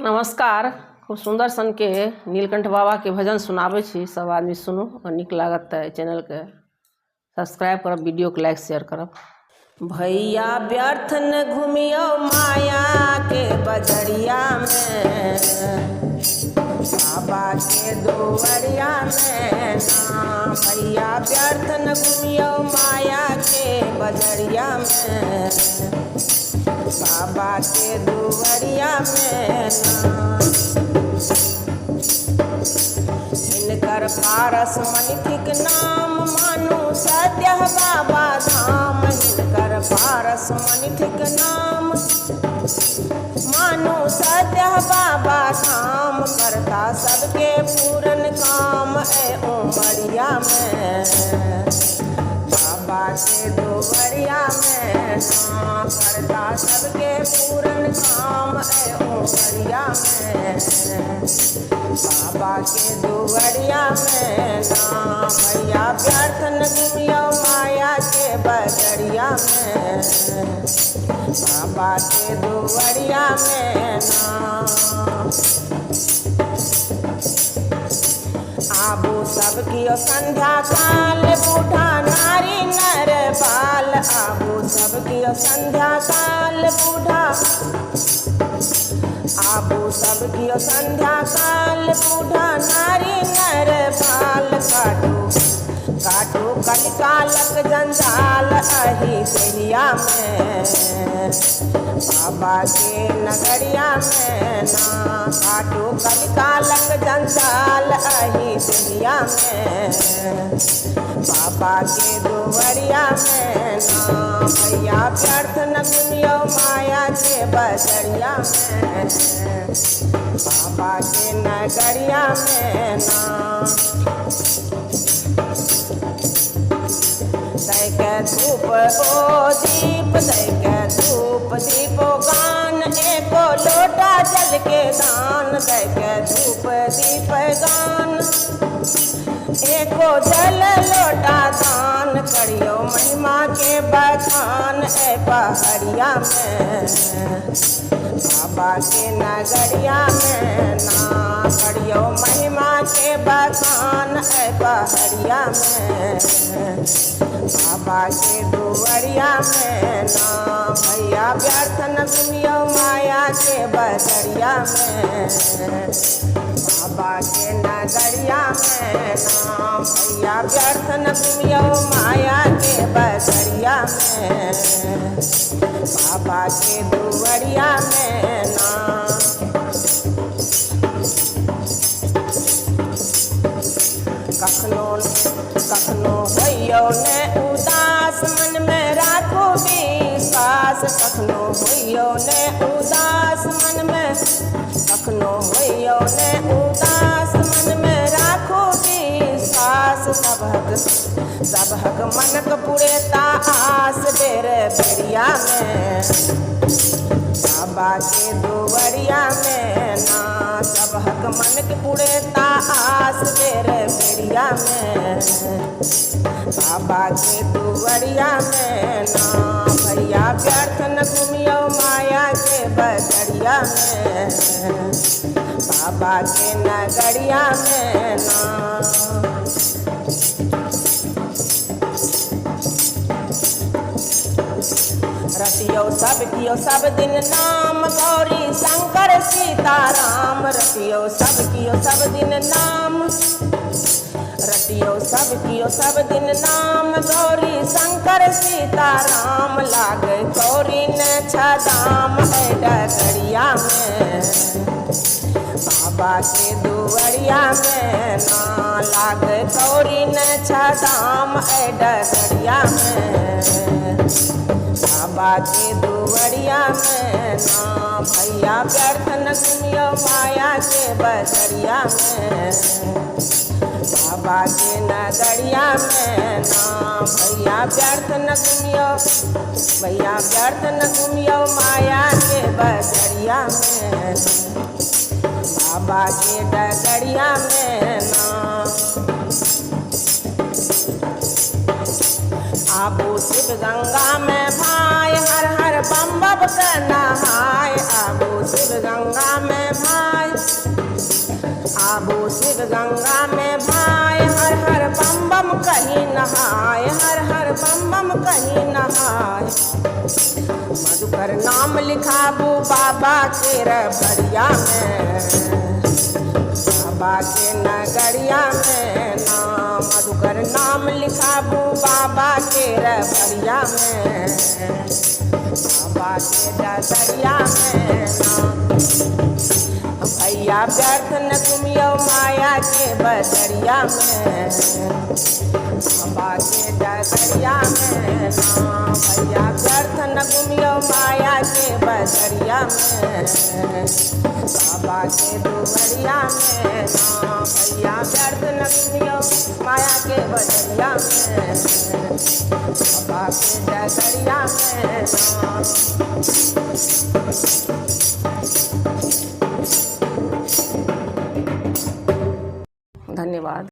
नमस्कार। खूब सुंदर सन के नीलकंठ बाबा के भजन सुनाबै छी। सब आदमी सुनू और निक लागत तो चैनल के सब्सक्राइब करब, वीडियो के लाइक शेयर करब। भैया व्यर्थ न घूमियो माया के बजरिया में, बाबा के दुआरिया में ना। भैया व्यर्थ न घूमियो माया के बजरिया में, बाबा के दुआरिया में ना। इनकर पारस मनिथिक नाम मानु सत्य बाबा धाम। इनकर पारस मनिथिक नाम मानु सत्य बाबा धाम। करता सबके पूरन काम ए उमरिया में, बाबा के दुआरिया में ना। करता सबके पूरन काम ए उमरिया में, बाबा के दुआरिया में ना। भैया व्यर्थ न घूमियो माया के बजरिया में, बाबा के दुआरिया में ना। आबू सबकियो संध्या काल बूढ़ा नारी नर बाल। आबू सबकियो संध्या काल बूढ़ा, आबू सबकियो संध्या काल बूढ़ा नारी नर बाल। काटू कलिकालक जंजाल अही देहिया में, बाबा के नगरिया में ना। काटू कलिकालक जंजाल अही देहिया में, बाबा के दुआरिया में ना। भैया व्यर्थ न घूमियो माया के बजरिया में, बाबा के नगरिया में ना। दैके धूप ओ दीप, दैके धूप दीपो गान। एको लोटा जल के दान, दैके धूप दीप गान। एको जल लोटा दान, करियो महिमा के बखान ए पहड़िया में, बाबा के नगरिया में ना। करियो महिमा के बखान ए पहड़िया में, बाबा के दुआरिया में ना। भैया व्यर्थ न घूमियो माया के बजरिया में, बाबा के नगरिया में ना। भैया व्यर्थ न घूमियो माया के बजरिया में, बाबा के दुआरिया में ना। कखनो होइयो ने उदास, मन में राखो विश्वास। कखनो होइयो ने उदास, मन में, कखनो होइयो ने उदास, मन में राखो विश्वास। सबहक मनक पुरेता आस बेर बेरिया में, बाबा के दुआरिया में ना। सबहक मनक पुरेता आस बेर बेरिया में, बाबा के दुआरिया में ना। भैया व्यर्थ न घूमियो माया के बजरिया में, बाबा के नगरिया में ना। रटियो सब कियो सब दिन नाम, गौरी शंकर सीताराम। रटियो सब कियो सब दिन नाम, रटियो सब कियो सब दिन नाम। गौरी शंकर सीताराम, लागे गौरी न छदाम ए डगरिया में, बाबा के दुआरिया में ना। लागे गौरी न छदाम ए डगरिया में, बाबा के दुआरिया में ना। भैया व्यर्थ न घूमियो माया के बजरिया में, बाबा के नगरिया में ना। भैया व्यर्थ न घूमियो, भैया व्यर्थ न घूमियो माया के बजरिया में, बाबा के डगरिया में ना। आबू शिव गंगा में भाई, हर हर बम बम के नहाय। आबू शिव गंगा में भाई, आबो शिव गंगा में भाय, हर हर बम बम कहीं नहाय, हर हर बम बम कहीं नहाय। मधुकर नाम लिखाबू बाबा के रबड़िया में, बाबा के नगरिया में नाम। मधुकर नाम लिखाबू बाबा के रबड़िया में, बाबा के डगरिया में नाम। भैया व्यर्थ न घूमियो माया के बदरिया में, बाबा के डगरिया में नाम। भैया व्यर्थ न घूमियो माया के बदरिया में, बाबा के दुवरिया में नाम। भैया व्यर्थ न घूमियो माया के बदरिया में, बाबा के डगरिया में नाम। धन्यवाद।